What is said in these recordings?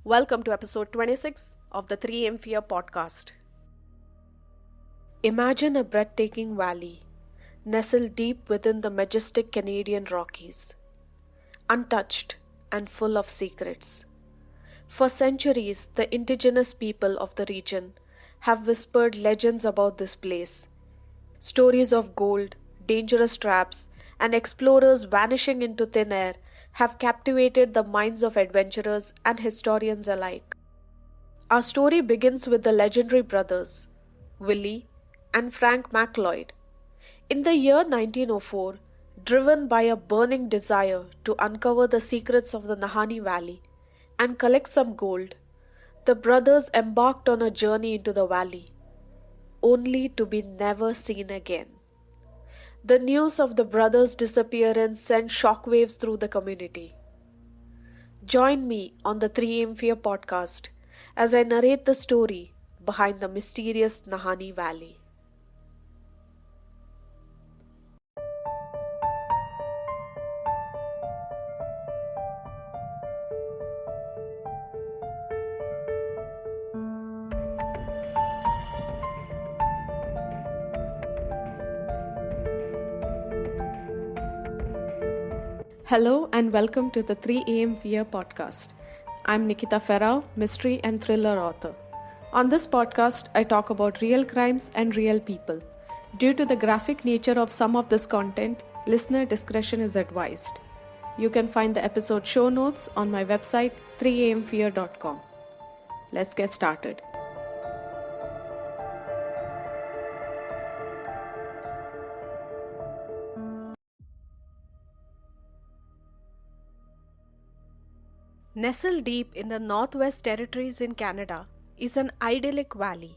Welcome to episode 26 of the 3am Fear podcast. Imagine a breathtaking valley, nestled deep within the majestic Canadian Rockies, untouched and full of secrets. For centuries, the indigenous people of the region have whispered legends about this place. Stories of gold, dangerous traps, and explorers vanishing into thin air have captivated the minds of adventurers and historians alike. Our story begins with the legendary brothers, Willie and Frank MacLeod. In the year 1904, driven by a burning desire to uncover the secrets of the Nahanni Valley and collect some gold, the brothers embarked on a journey into the valley, only to be never seen again. The news of the brothers' disappearance sent shockwaves through the community. Join me on the 3am Fear podcast as I narrate the story behind the mysterious Nahanni Valley. Hello and welcome to the 3am Fear podcast. I'm Nikita Ferrao, mystery and thriller author. On this podcast, I talk about real crimes and real people. Due to the graphic nature of some of this content, listener discretion is advised. You can find the episode show notes on my website 3amfear.com. Let's get started. Nestled deep in the Northwest Territories in Canada is an idyllic valley.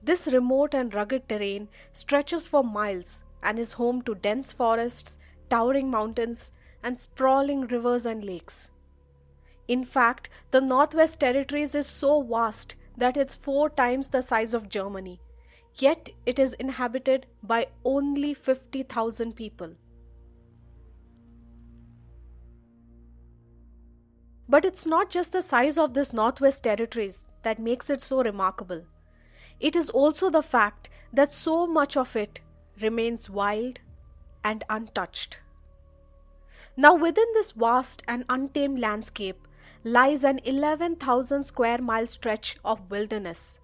This remote and rugged terrain stretches for miles and is home to dense forests, towering mountains, and sprawling rivers and lakes. In fact, the Northwest Territories is so vast that it's 4 times the size of Germany, yet it is inhabited by only 50,000 people. But it's not just the size of this Northwest Territories that makes it so remarkable. It is also the fact that so much of it remains wild and untouched. Now within this vast and untamed landscape lies an 11,000 square mile stretch of wilderness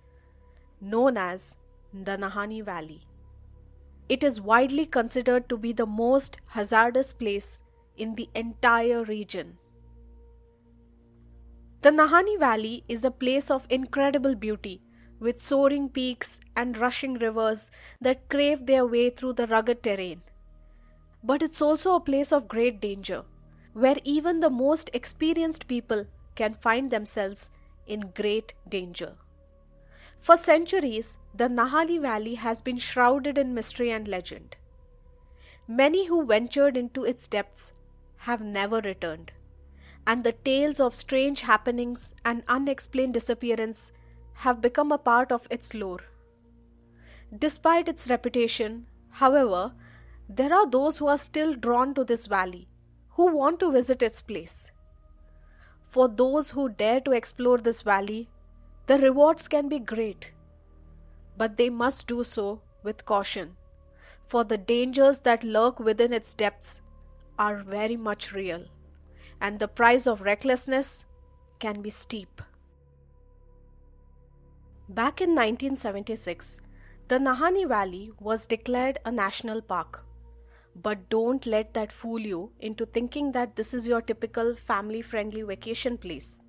known as the Nahanni Valley. It is widely considered to be the most hazardous place in the entire region. The Nahanni Valley is a place of incredible beauty, with soaring peaks and rushing rivers that crave their way through the rugged terrain. But it's also a place of great danger, where even the most experienced people can find themselves in great danger. For centuries, the Nahanni Valley has been shrouded in mystery and legend. Many who ventured into its depths have never returned, and the tales of strange happenings and unexplained disappearance have become a part of its lore. Despite its reputation, however, there are those who are still drawn to this valley, who want to visit its place. For those who dare to explore this valley, the rewards can be great, but they must do so with caution, for the dangers that lurk within its depths are very much real, and the price of recklessness can be steep. Back in 1976, the Nahanni Valley was declared a national park. But don't let that fool you into thinking that this is your typical family-friendly vacation place.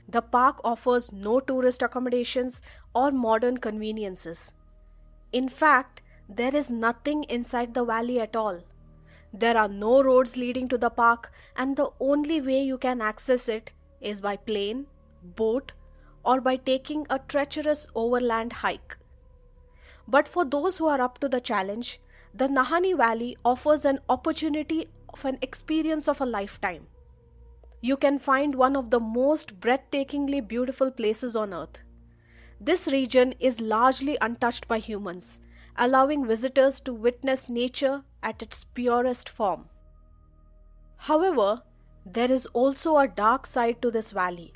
The park offers no tourist accommodations or modern conveniences. In fact, there is nothing inside the valley at all. There are no roads leading to the park, and the only way you can access it is by plane, boat, or by taking a treacherous overland hike. But for those who are up to the challenge, the Nahanni Valley offers an opportunity of an experience of a lifetime. You can find one of the most breathtakingly beautiful places on earth. This region is largely untouched by humans, allowing visitors to witness nature at its purest form. However, there is also a dark side to this valley.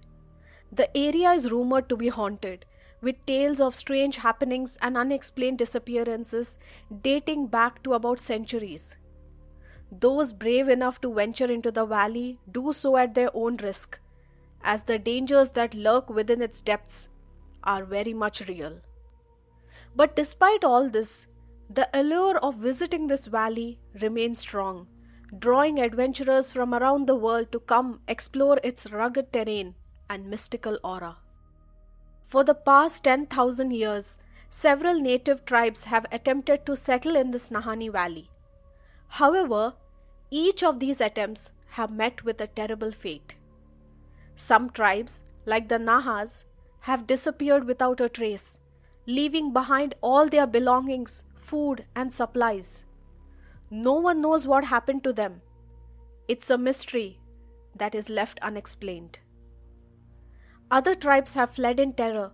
The area is rumored to be haunted, with tales of strange happenings and unexplained disappearances dating back to about centuries. Those brave enough to venture into the valley do so at their own risk, as the dangers that lurk within its depths are very much real. But despite all this, the allure of visiting this valley remains strong, drawing adventurers from around the world to come explore its rugged terrain and mystical aura. For the past 10,000 years, several native tribes have attempted to settle in this Nahanni Valley. However, each of these attempts have met with a terrible fate. Some tribes, like the Nahas, have disappeared without a trace, leaving behind all their belongings, food, and supplies. No one knows what happened to them. It's a mystery that is left unexplained. Other tribes have fled in terror,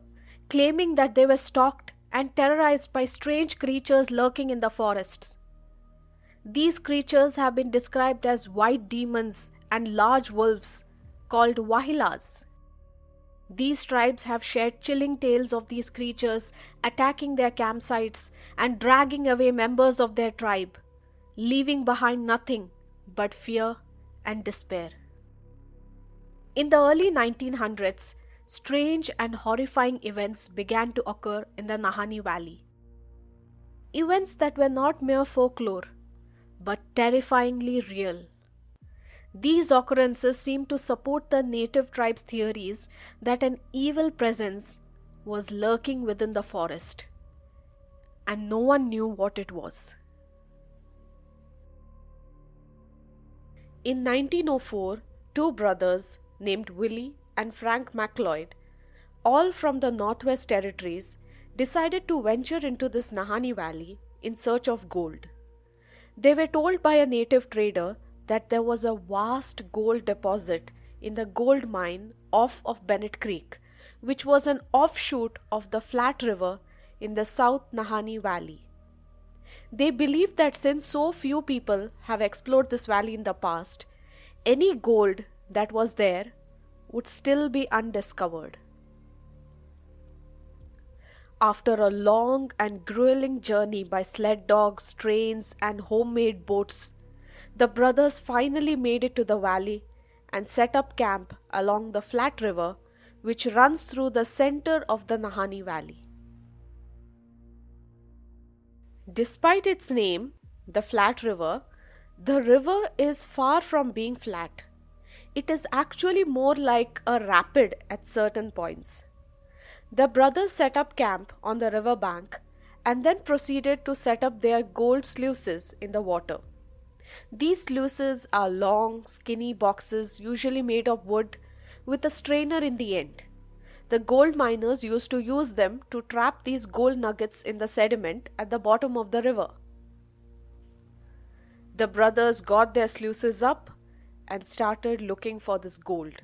claiming that they were stalked and terrorized by strange creatures lurking in the forests. These creatures have been described as white demons and large wolves called wahilas. These tribes have shared chilling tales of these creatures attacking their campsites and dragging away members of their tribe, leaving behind nothing but fear and despair. In the early 1900s, strange and horrifying events began to occur in the Nahanni Valley. Events that were not mere folklore, but terrifyingly real. These occurrences seem to support the native tribes' theories that an evil presence was lurking within the forest, and no one knew what it was. In 1904, two brothers named Willie and Frank MacLeod, all from the Northwest Territories, decided to venture into this Nahanni Valley in search of gold. They were told by a native trader that there was a vast gold deposit in the gold mine off of Bennett Creek, which was an offshoot of the Flat River in the South Nahanni Valley. They believed that since so few people have explored this valley in the past, any gold that was there would still be undiscovered. After a long and grueling journey by sled dogs, trains, and homemade boats, the brothers finally made it to the valley and set up camp along the Flat River, which runs through the center of the Nahanni Valley. Despite its name, the Flat River, the river is far from being flat. It is actually more like a rapid at certain points. The brothers set up camp on the river bank and then proceeded to set up their gold sluices in the water. These sluices are long, skinny boxes usually made of wood with a strainer in the end. The gold miners used to use them to trap these gold nuggets in the sediment at the bottom of the river. The brothers got their sluices up and started looking for this gold.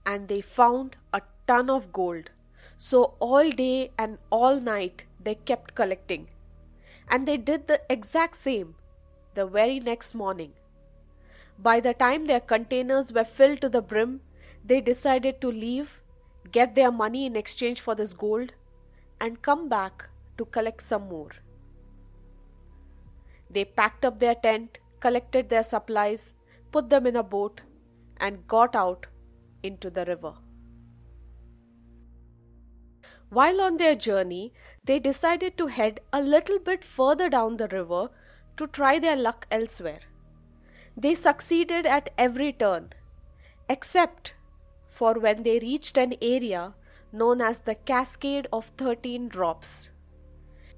And they found a ton of gold. So all day and all night they kept collecting. And they did the exact same the very next morning. By the time their containers were filled to the brim, they decided to leave, get their money in exchange for this gold, and come back to collect some more. They packed up their tent, collected their supplies, put them in a boat, and got out into the river. While on their journey, they decided to head a little bit further down the river to try their luck elsewhere. They succeeded at every turn, except for when they reached an area known as the Cascade of 13 Drops.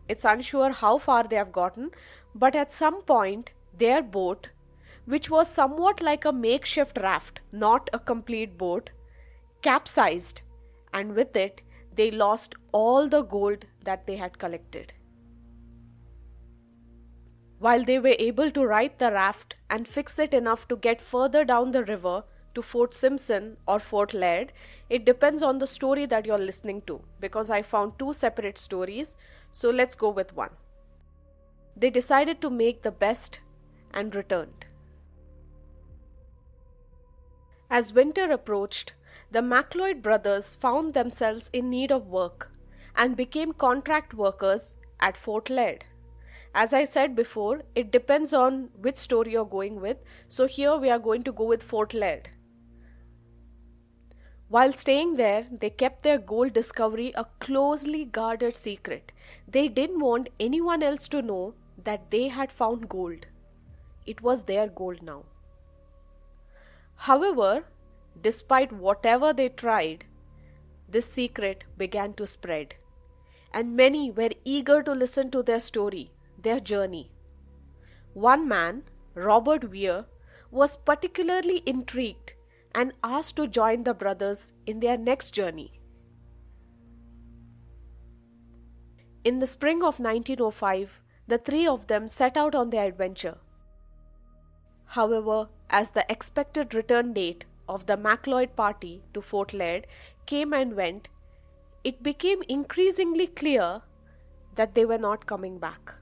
It's unsure how far they have gotten, but at some point, their boat, which was somewhat like a makeshift raft, not a complete boat, capsized, and with it, they lost all the gold that they had collected. While they were able to right the raft and fix it enough to get further down the river to Fort Simpson or Fort Laird, it depends on the story that you're listening to, because I found two separate stories, so let's go with one. They decided to make the best and returned. As winter approached, The MacLeod brothers found themselves in need of work and became contract workers at Fort Laird. As I said before, it depends on which story you're going with. So here we are going to go with Fort Laird. While staying there, they kept their gold discovery a closely guarded secret. They didn't want anyone else to know that they had found gold. It was their gold now. However, despite whatever they tried, this secret began to spread, and many were eager to listen to their story, their journey. One man, Robert Weir, was particularly intrigued and asked to join the brothers in their next journey. In the spring of 1905, the three of them set out on their adventure. However, as the expected return date of the MacLeod party to Fort Laird came and went, it became increasingly clear that they were not coming back.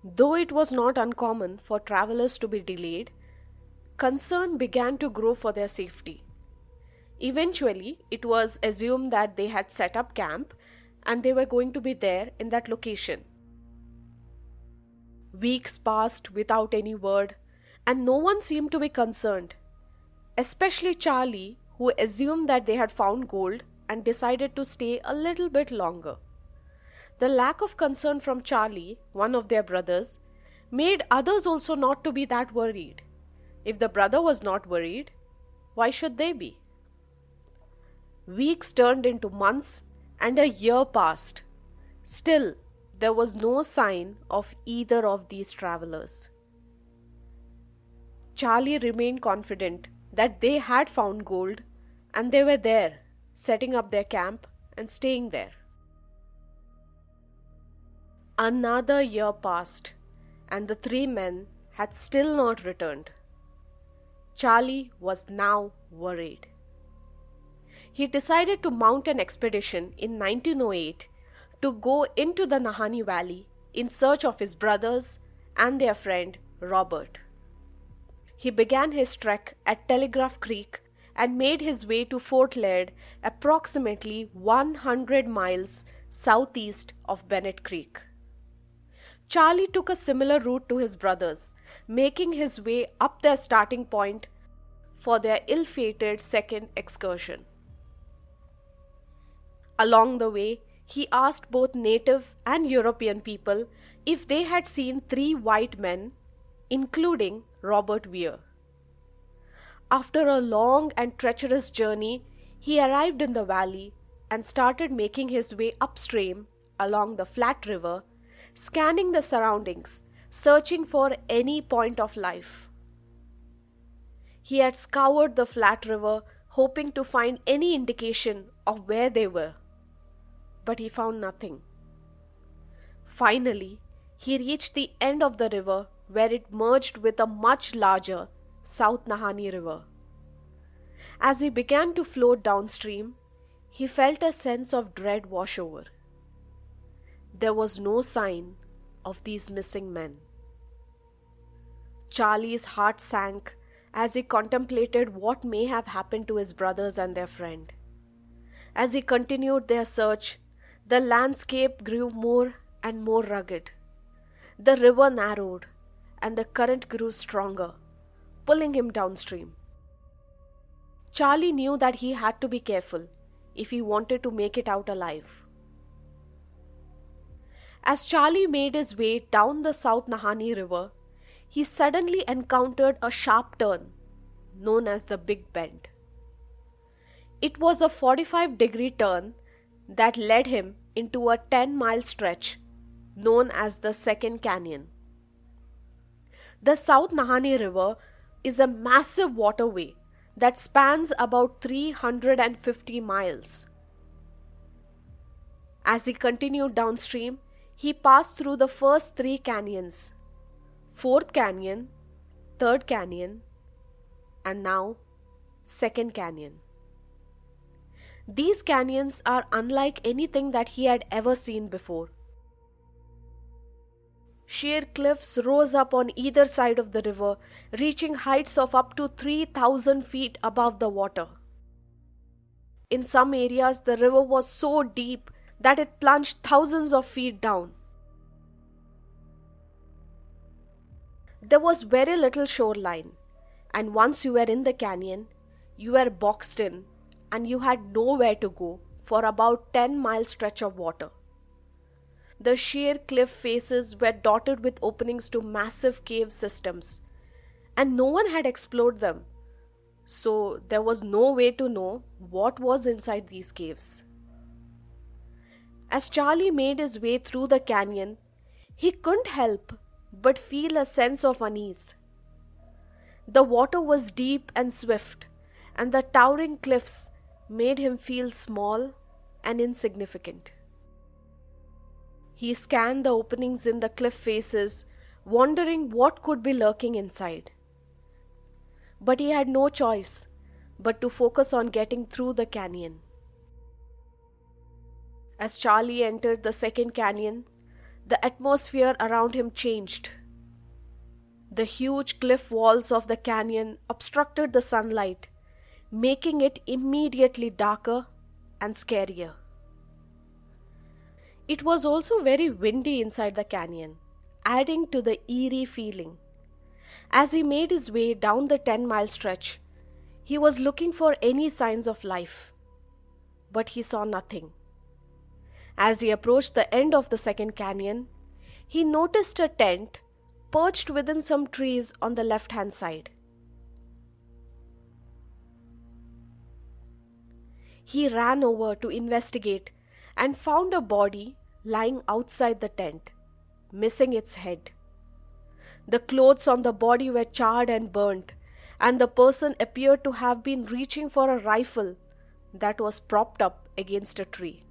Though it was not uncommon for travelers to be delayed, concern began to grow for their safety. Eventually, it was assumed that they had set up camp and they were going to be there in that location. Weeks passed without any word, and no one seemed to be concerned, especially Charlie, who assumed that they had found gold and decided to stay a little bit longer. The lack of concern from Charlie, one of their brothers, made others also not to be that worried. If the brother was not worried, why should they be? Weeks turned into months and a year passed. Still, there was no sign of either of these travelers. Charlie remained confident that they had found gold and they were there, setting up their camp and staying there. Another year passed and the three men had still not returned. Charlie was now worried. He decided to mount an expedition in 1908 to go into the Nahanni Valley in search of his brothers and their friend Robert. He began his trek at Telegraph Creek and made his way to Fort Laird, approximately 100 miles southeast of Bennett Creek. Charlie took a similar route to his brothers, making his way up their starting point for their ill-fated second excursion. Along the way, he asked both native and European people if they had seen three white men, including Robert Weir. After a long and treacherous journey, he arrived in the valley and started making his way upstream along the flat river, scanning the surroundings, searching for any point of life. He had scoured the flat river, hoping to find any indication of where they were, but he found nothing. Finally, he reached the end of the river where it merged with a much larger South Nahanni River. As he began to float downstream, he felt a sense of dread wash over. There was no sign of these missing men. Charlie's heart sank as he contemplated what may have happened to his brothers and their friend. As he continued their search, the landscape grew more and more rugged. The river narrowed and the current grew stronger, pulling him downstream. Charlie knew that he had to be careful if he wanted to make it out alive. As Charlie made his way down the South Nahanni River, he suddenly encountered a sharp turn known as the Big Bend. It was a 45-degree turn that led him into a 10-mile stretch known as the Second Canyon. The South Nahanni River is a massive waterway that spans about 350 miles. As he continued downstream, he passed through the first three canyons, Fourth Canyon, Third Canyon, and now Second Canyon. These canyons are unlike anything that he had ever seen before. Sheer cliffs rose up on either side of the river, reaching heights of up to 3,000 feet above the water. In some areas, the river was so deep that it plunged thousands of feet down. There was very little shoreline, and once you were in the canyon, you were boxed in and you had nowhere to go for about 10-mile stretch of water. The sheer cliff faces were dotted with openings to massive cave systems, and no one had explored them, so there was no way to know what was inside these caves. As Charlie made his way through the canyon, he couldn't help but feel a sense of unease. The water was deep and swift, and the towering cliffs made him feel small and insignificant. He scanned the openings in the cliff faces, wondering what could be lurking inside. But he had no choice but to focus on getting through the canyon. As Charlie entered the second canyon, the atmosphere around him changed. The huge cliff walls of the canyon obstructed the sunlight, making it immediately darker and scarier. It was also very windy inside the canyon, adding to the eerie feeling. As he made his way down the 10-mile stretch, he was looking for any signs of life, but he saw nothing. As he approached the end of the second canyon, he noticed a tent perched within some trees on the left-hand side. He ran over to investigate and found a body lying outside the tent, missing its head. The clothes on the body were charred and burnt, and the person appeared to have been reaching for a rifle that was propped up against a tree.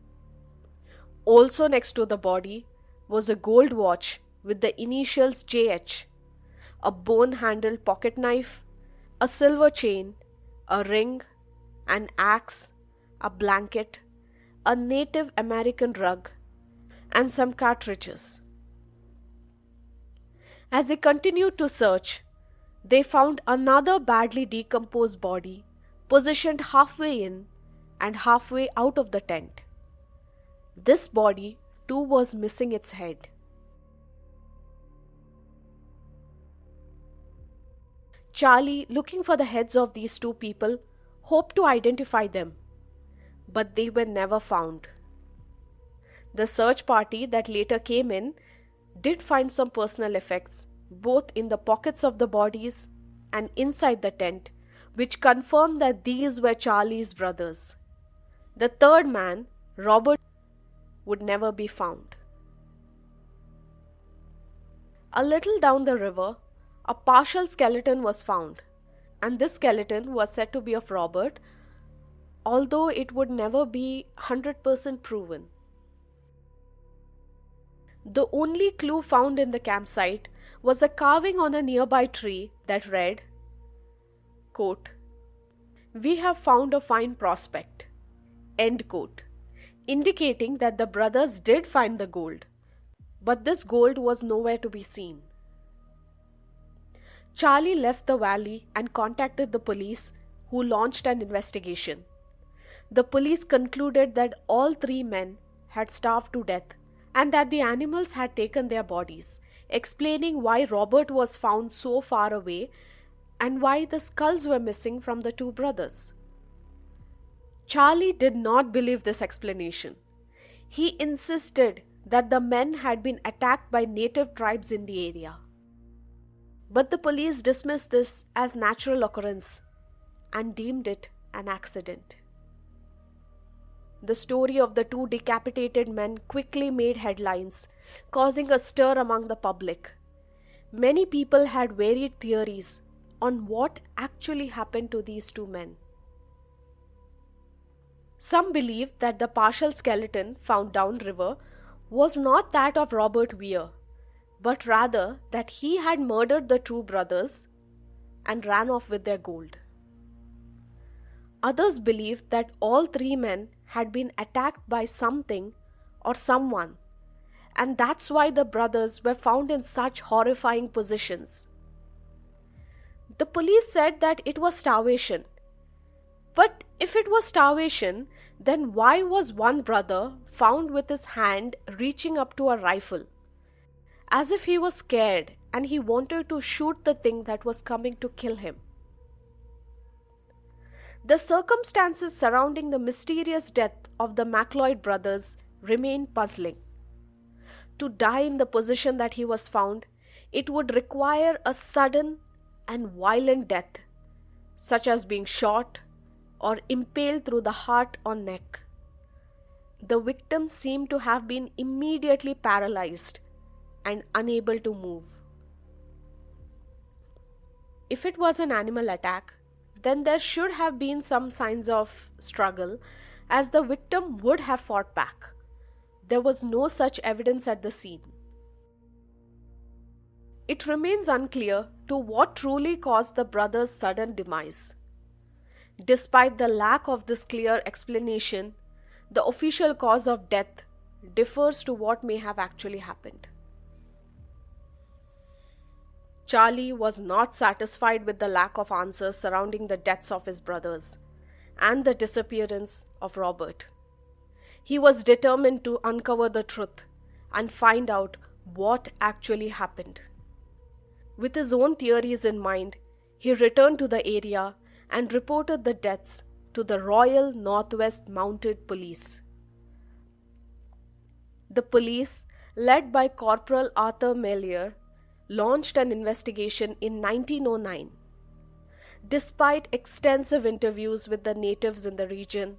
Also next to the body was a gold watch with the initials JH, a bone-handled pocket knife, a silver chain, a ring, an axe, a blanket, a Native American rug, and some cartridges. As they continued to search, they found another badly decomposed body positioned halfway in and halfway out of the tent. This body too was missing its head. Charlie, looking for the heads of these two people, hoped to identify them, but they were never found. The search party that later came in did find some personal effects, both in the pockets of the bodies and inside the tent, which confirmed that these were Charlie's brothers. The third man, Robert, would never be found. A little down the river, a partial skeleton was found, and this skeleton was said to be of Robert, although it would never be 100% proven. The only clue found in the campsite was a carving on a nearby tree that read, quote, "We have found a fine prospect," end quote, indicating that the brothers did find the gold, but this gold was nowhere to be seen. Charlie left the valley and contacted the police, who launched an investigation. The police concluded that all three men had starved to death and that the animals had taken their bodies, explaining why Robert was found so far away and why the skulls were missing from the two brothers. Charlie did not believe this explanation. He insisted that the men had been attacked by native tribes in the area. But the police dismissed this as natural occurrence and deemed it an accident. The story of the two decapitated men quickly made headlines, causing a stir among the public. Many people had varied theories on what actually happened to these two men. Some believed that the partial skeleton found downriver was not that of Robert Weir, but rather that he had murdered the two brothers and ran off with their gold. Others believed that all three men had been attacked by something or someone, and that's why the brothers were found in such horrifying positions. The police said that it was starvation. But if it was starvation, then why was one brother found with his hand reaching up to a rifle, as if he was scared and he wanted to shoot the thing that was coming to kill him? The circumstances surrounding the mysterious death of the MacLeod brothers remain puzzling. To die in the position that he was found, it would require a sudden and violent death, such as being shot or impaled through the heart or neck. The victim seemed to have been immediately paralyzed and unable to move. If it was an animal attack, then there should have been some signs of struggle, as the victim would have fought back. There was no such evidence at the scene. It remains unclear to what truly caused the brothers' sudden demise. Despite the lack of this clear explanation, the official cause of death differs to what may have actually happened. Charlie was not satisfied with the lack of answers surrounding the deaths of his brothers and the disappearance of Robert. He was determined to uncover the truth and find out what actually happened. With his own theories in mind, he returned to the area and reported the deaths to the Royal Northwest Mounted Police. The police, led by Corporal Arthur Melier, launched an investigation in 1909. Despite extensive interviews with the natives in the region,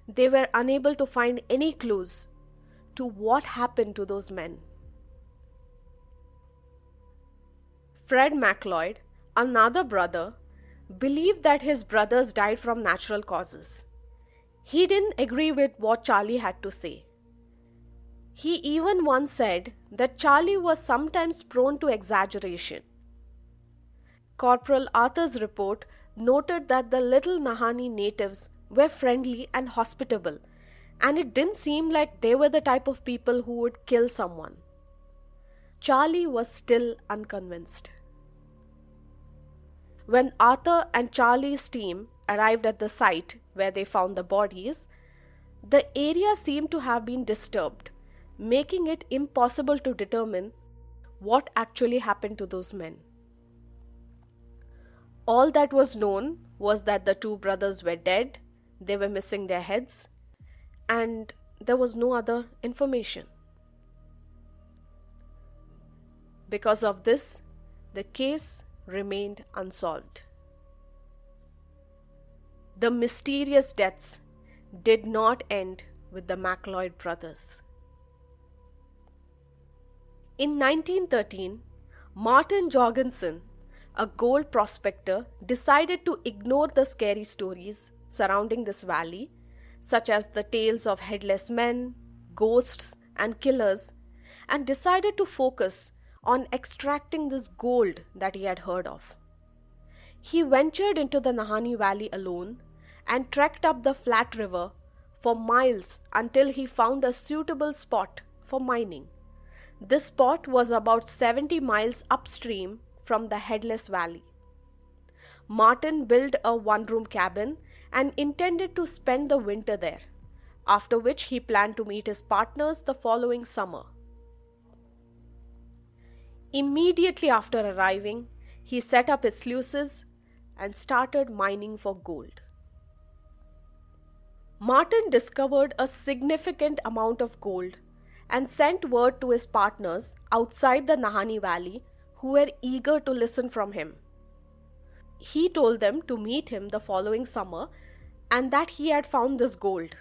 they were unable to find any clues to what happened to those men. Fred MacLeod, another brother, believed that his brothers died from natural causes. He didn't agree with what Charlie had to say. He even once said that Charlie was sometimes prone to exaggeration. Corporal Arthur's report noted that the little Nahanni natives were friendly and hospitable, and it didn't seem like they were the type of people who would kill someone. Charlie was still unconvinced. When Arthur and Charlie's team arrived at the site where they found the bodies, the area seemed to have been disturbed, making it impossible to determine what actually happened to those men. All that was known was that the two brothers were dead, they were missing their heads, and there was no other information. Because of this, the case remained unsolved. The mysterious deaths did not end with the MacLeod brothers. In 1913, Martin Jorgensen, a gold prospector, decided to ignore the scary stories surrounding this valley, such as the tales of headless men, ghosts, and killers, and decided to focus on extracting this gold that he had heard of. He ventured into the Nahanni Valley alone and trekked up the flat river for miles until he found a suitable spot for mining. This spot was about 70 miles upstream from the Headless Valley. Martin built a one-room cabin and intended to spend the winter there, after which he planned to meet his partners the following summer. Immediately after arriving, he set up his sluices and started mining for gold. Martin discovered a significant amount of gold and sent word to his partners outside the Nahanni Valley, who were eager to listen from him. He told them to meet him the following summer and that he had found this gold.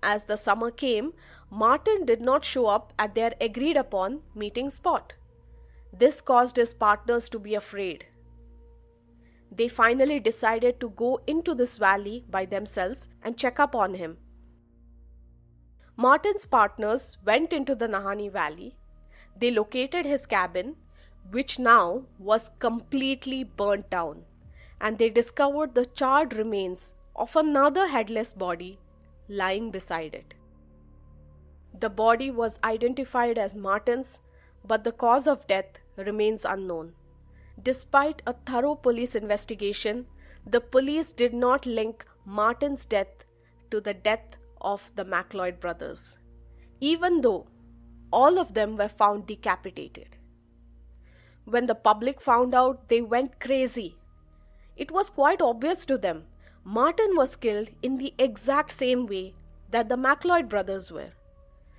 As the summer came, Martin did not show up at their agreed upon meeting spot. This caused his partners to be afraid. They finally decided to go into this valley by themselves and check up on him. Martin's partners went into the Nahanni Valley. They located his cabin, which now was completely burnt down, and they discovered the charred remains of another headless body lying beside it. The body was identified as Martin's, but the cause of death remains unknown. Despite a thorough police investigation, the police did not link Martin's death to the death of the MacLeod brothers, even though all of them were found decapitated. When the public found out, they went crazy. It was quite obvious to them. Martin was killed in the exact same way that the MacLeod brothers were.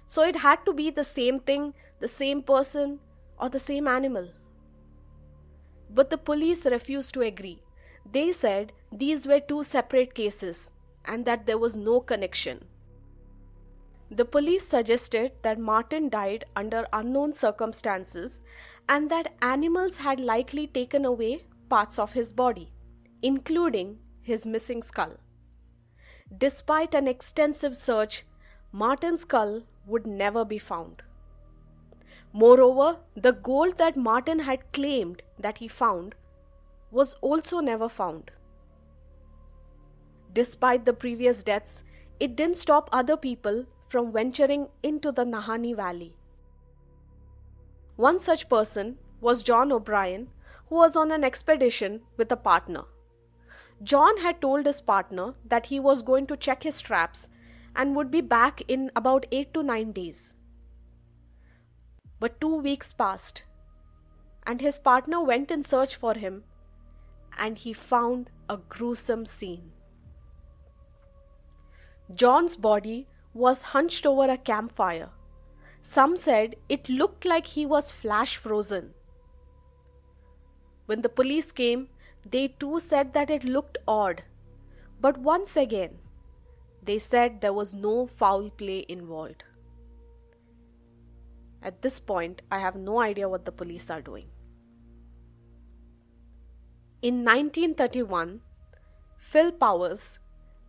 So it had to be the same thing, the same person, or the same animal. But the police refused to agree. They said these were two separate cases and that there was no connection. The police suggested that Martin died under unknown circumstances and that animals had likely taken away parts of his body, including his missing skull. Despite an extensive search, Martin's skull would never be found. Moreover, the gold that Martin had claimed that he found was also never found. Despite the previous deaths, it didn't stop other people from venturing into the Nahanni Valley. One such person was John O'Brien, who was on an expedition with a partner. John had told his partner that he was going to check his traps and would be back in about 8 to 9 days. But 2 weeks passed, and his partner went in search for him, and he found a gruesome scene. John's body was hunched over a campfire. Some said it looked like he was flash frozen. When the police came, they too said that it looked odd. But once again, they said there was no foul play involved. At this point, I have no idea what the police are doing. In 1931, Phil Powers,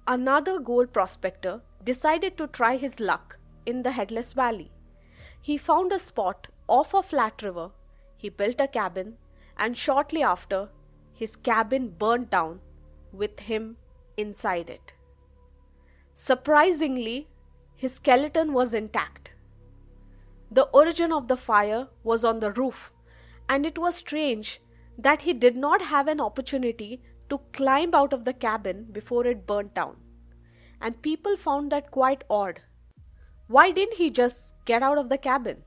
another gold prospector, decided to try his luck in the Headless Valley. He found a spot off a flat river, he built a cabin, and shortly after, his cabin burnt down with him inside it. Surprisingly, his skeleton was intact. The origin of the fire was on the roof, and it was strange that he did not have an opportunity to climb out of the cabin before it burnt down. And people found that quite odd. Why didn't he just get out of the cabin?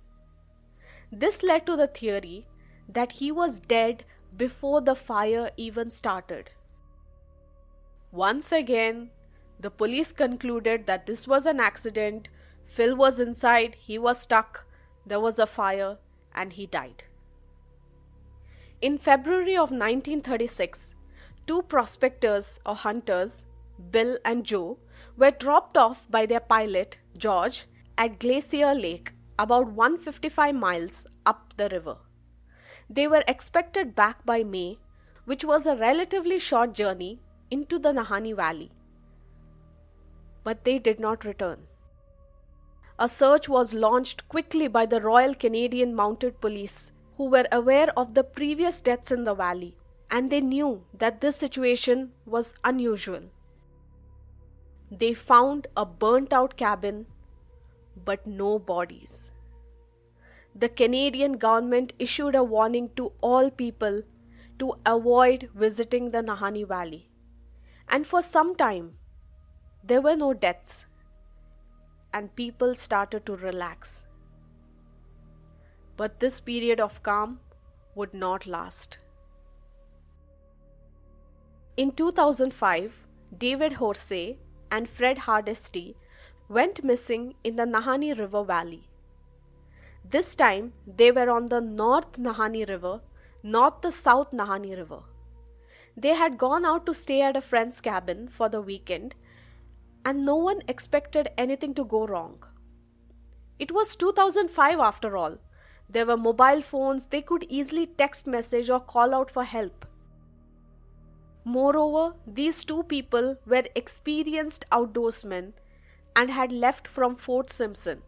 This led to the theory that he was dead before the fire even started. Once again, the police concluded that this was an accident. Phil was inside, he was stuck, there was a fire, and he died. In February of 1936, two prospectors or hunters, Bill and Joe, were dropped off by their pilot, George, at Glacier Lake, about 155 miles up the river. They were expected back by May, which was a relatively short journey into the Nahanni Valley. But they did not return. A search was launched quickly by the Royal Canadian Mounted Police, who were aware of the previous deaths in the valley, and they knew that this situation was unusual. They found a burnt-out cabin, but no bodies. The Canadian government issued a warning to all people to avoid visiting the Nahanni Valley. And for some time, there were no deaths, and people started to relax. But this period of calm would not last. In 2005, David Horsey and Fred Hardesty went missing in the Nahanni River Valley. This time, they were on the North Nahanni River, not the South Nahanni River. They had gone out to stay at a friend's cabin for the weekend, and no one expected anything to go wrong. It was 2005 after all. There were mobile phones, they could easily text message or call out for help. Moreover, these two people were experienced outdoorsmen and had left from Fort Simpson.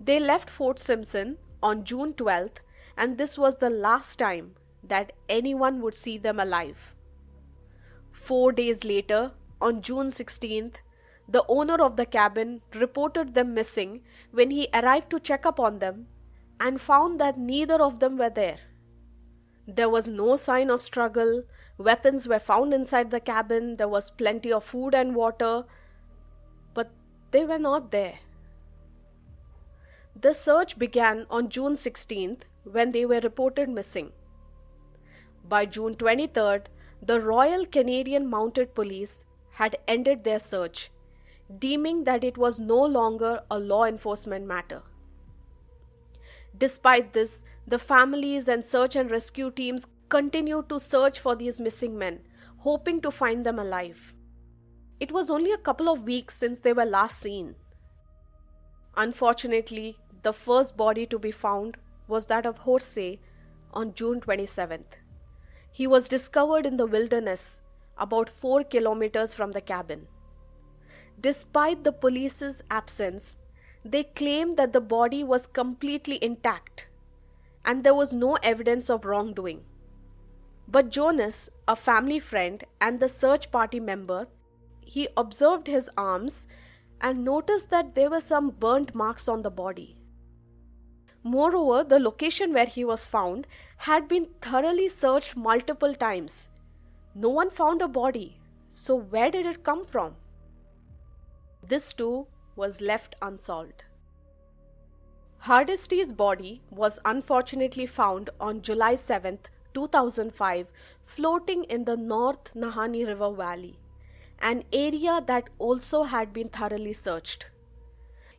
They left Fort Simpson on June 12th, and this was the last time that anyone would see them alive. 4 days later, on June 16th, The owner of the cabin reported them missing when he arrived to check up on them and found that neither of them were there. There was no sign of struggle, weapons were found inside the cabin, there was plenty of food and water, but they were not there. The search began on June 16th when they were reported missing. By June 23rd, the Royal Canadian Mounted Police had ended their search, deeming that it was no longer a law enforcement matter. Despite this, the families and search and rescue teams continued to search for these missing men, hoping to find them alive. It was only a couple of weeks since they were last seen. Unfortunately, the first body to be found was that of Jose on June 27th. He was discovered in the wilderness, about 4 kilometers from the cabin. Despite the police's absence, they claimed that the body was completely intact and there was no evidence of wrongdoing. But Jonas, a family friend and the search party member, he observed his arms and noticed that there were some burnt marks on the body. Moreover, the location where he was found had been thoroughly searched multiple times. No one found a body, so where did it come from? This too was left unsolved. Hardesty's body was unfortunately found on July 7th, 2005, floating in the North Nahanni River Valley, an area that also had been thoroughly searched.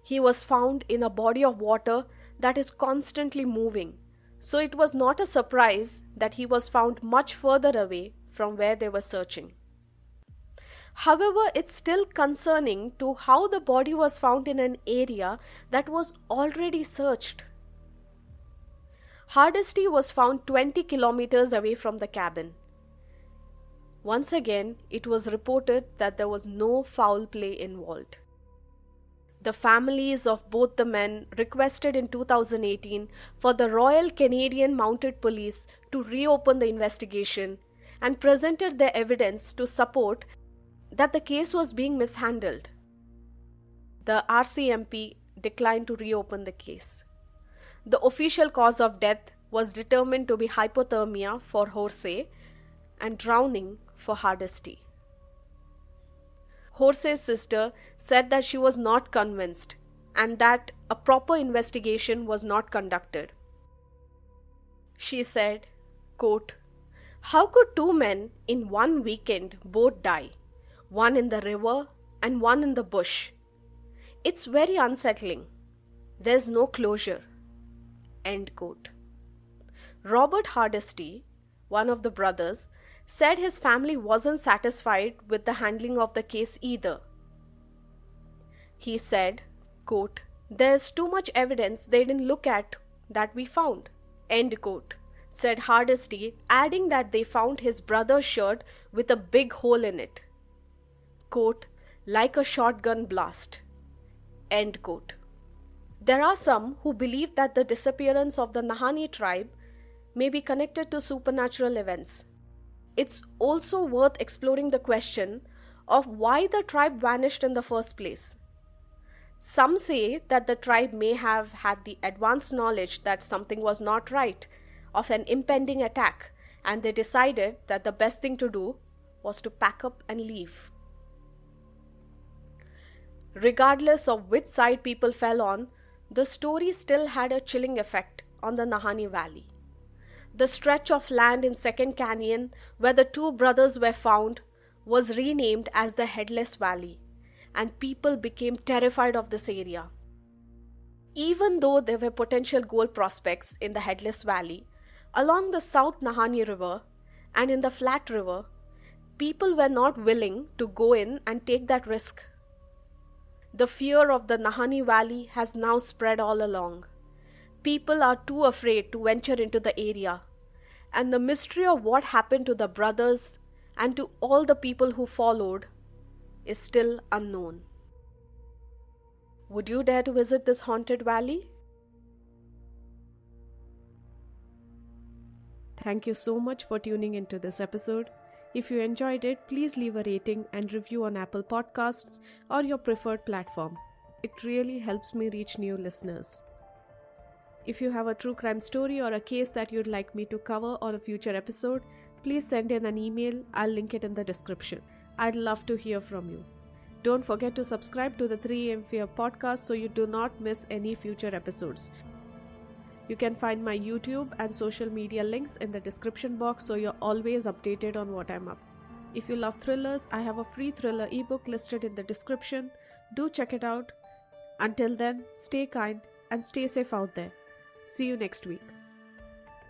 He was found in a body of water that is constantly moving, so it was not a surprise that he was found much further away from where they were searching. However, it's still concerning to how the body was found in an area that was already searched. Hardesty was found 20 kilometers away from the cabin. Once again, it was reported that there was no foul play involved. The families of both the men requested in 2018 for the Royal Canadian Mounted Police to reopen the investigation and presented their evidence to support that the case was being mishandled. The RCMP declined to reopen the case. The official cause of death was determined to be hypothermia for Jose and drowning for Hardesty. Jose's sister said that she was not convinced and that a proper investigation was not conducted. She said, quote, "How could two men in one weekend both die? One in the river and one in the bush. It's very unsettling. There's no closure." End quote. Robert Hardesty, one of the brothers, said his family wasn't satisfied with the handling of the case either. He said, quote, "There's too much evidence they didn't look at that we found." End quote, said Hardesty, adding that they found his brother's shirt with a big hole in it. Quote, "like a shotgun blast." End quote. There are some who believe that the disappearance of the Nahanni tribe may be connected to supernatural events. It's also worth exploring the question of why the tribe vanished in the first place. Some say that the tribe may have had the advanced knowledge that something was not right, of an impending attack, and they decided that the best thing to do was to pack up and leave. Regardless of which side people fell on, the story still had a chilling effect on the Nahanni Valley. The stretch of land in Second Canyon where the two brothers were found was renamed as the Headless Valley, and people became terrified of this area. Even though there were potential gold prospects in the Headless Valley, along the South Nahanni River and in the Flat River, people were not willing to go in and take that risk. The fear of the Nahanni Valley has now spread all along. People are too afraid to venture into the area, and the mystery of what happened to the brothers and to all the people who followed is still unknown. Would you dare to visit this haunted valley? Thank you so much for tuning into this episode. If you enjoyed it, please leave a rating and review on Apple Podcasts or your preferred platform. It really helps me reach new listeners. If you have a true crime story or a case that you'd like me to cover on a future episode, please send in an email. I'll link it in the description. I'd love to hear from you. Don't forget to subscribe to the 3am Fear podcast so you do not miss any future episodes. You can find my YouTube and social media links in the description box so you're always updated on what I'm up. If you love thrillers, I have a free thriller ebook listed in the description. Do check it out. Until then, stay kind and stay safe out there. See you next week.